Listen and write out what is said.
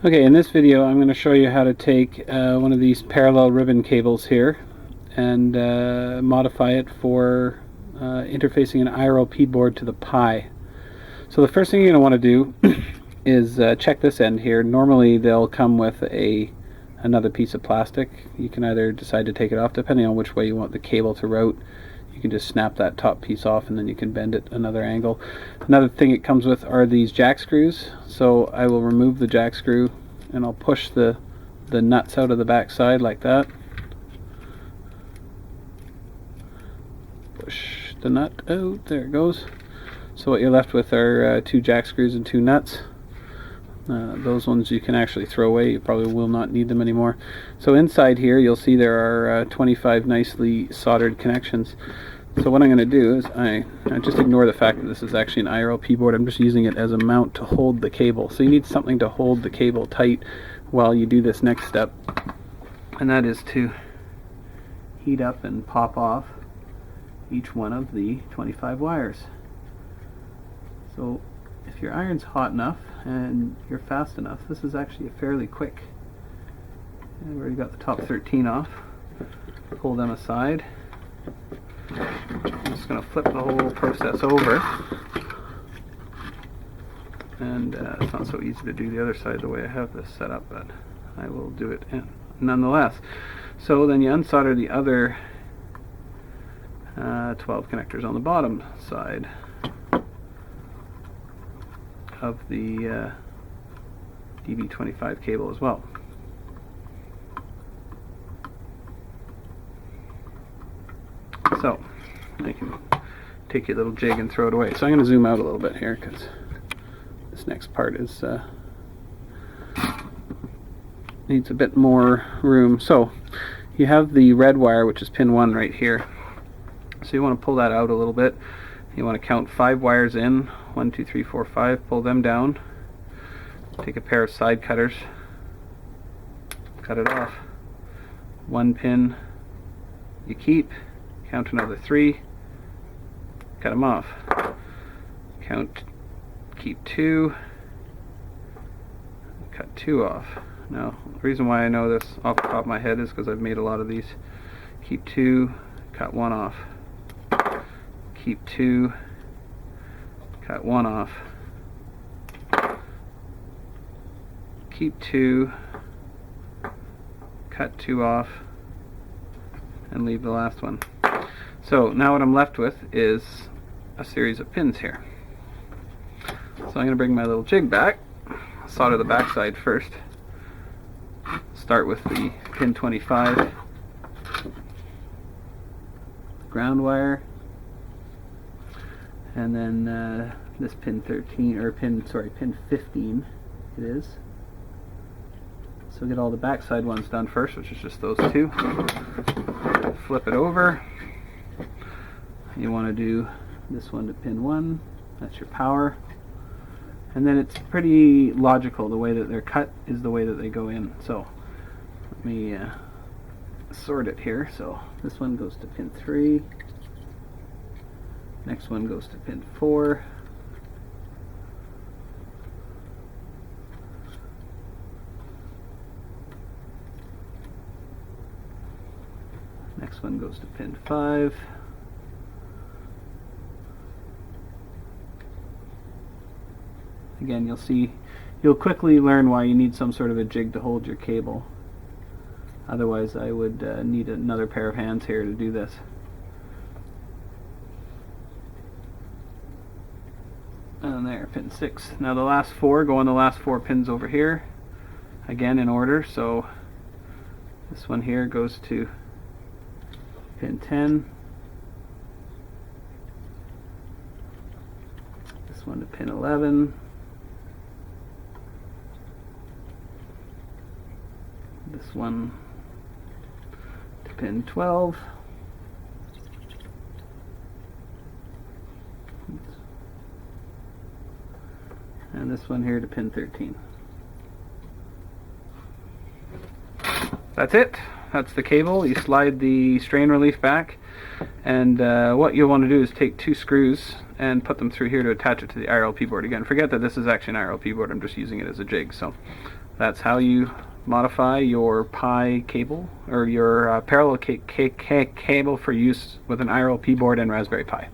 Okay, in this video I'm going to show you how to take one of these parallel ribbon cables here and modify it for interfacing an IRLP board to the Pi. So the first thing you're going to want to do is check this end here. Normally they'll come with another piece of plastic. You can either decide to take it off depending on which way you want the cable to route. You can just snap that top piece off and then you can bend it another angle. Another thing it comes with are these jack screws. So I will remove the jack screw and I'll push the nuts out of the back side like that. Push the nut out, there it goes. So what you're left with are two jack screws and two nuts. Those ones you can actually throw away, you probably will not need them anymore. So inside here you'll see there are 25 nicely soldered connections. So what I'm going to do is I just ignore the fact that this is actually an IRLP board. I'm just using it as a mount to hold the cable. So you need something to hold the cable tight while you do this next step, and that is to heat up and pop off each one of the 25 wires. So if your iron's hot enough and you're fast enough, this is actually a fairly quick. I've already got the top 13 off. Pull them aside. I'm just going to flip the whole process over. And it's not so easy to do the other side the way I have this set up, but I will do it nonetheless. So then you unsolder the other 12 connectors on the bottom side of the DB25 cable as well. So I can take your little jig and throw it away. So I'm going to zoom out a little bit here because this next part is needs a bit more room. So you have the red wire, which is pin 1 right here. So you want to pull that out a little bit. You want to count 5 wires in. 1, 2, 3, 4, 5. Pull them down. Take a pair of side cutters. Cut it off. 1 pin you keep. Count another 3. Cut them off. Keep 2. Cut 2 off. Now, the reason why I know this off the top of my head is because I've made a lot of these. Keep 2. Cut 1 off. Keep 2. Cut 1 off. Keep 2. Cut 2 off. And leave the last one. So now what I'm left with is a series of pins here. So I'm going to bring my little jig back, solder the back side first. Start with the pin 25, ground wire, and then this pin 13, or pin 15 it is. So get all the backside ones done first, which is just those two. Flip it over. You want to do this one to pin 1. That's your power. And then it's pretty logical. The way that they're cut is the way that they go in. So let me sort it here. So this one goes to pin 3. Next one goes to pin 4. Next one goes to pin 5. Again, you'll quickly learn why you need some sort of a jig to hold your cable. Otherwise I would need another pair of hands here to do this. And there, pin 6. Now the last 4 go on the last 4 pins over here, again in order. So this one here goes to pin 10. This one to pin 11. This one to pin 12. And this one here to pin 13. That's it. That's the cable. You slide the strain relief back, and what you'll want to do is take 2 screws and put them through here to attach it to the IRLP board. Again, forget that this is actually an IRLP board. I'm just using it as a jig. So that's how you modify your Pi cable, or your parallel cable for use with an IRLP board and Raspberry Pi.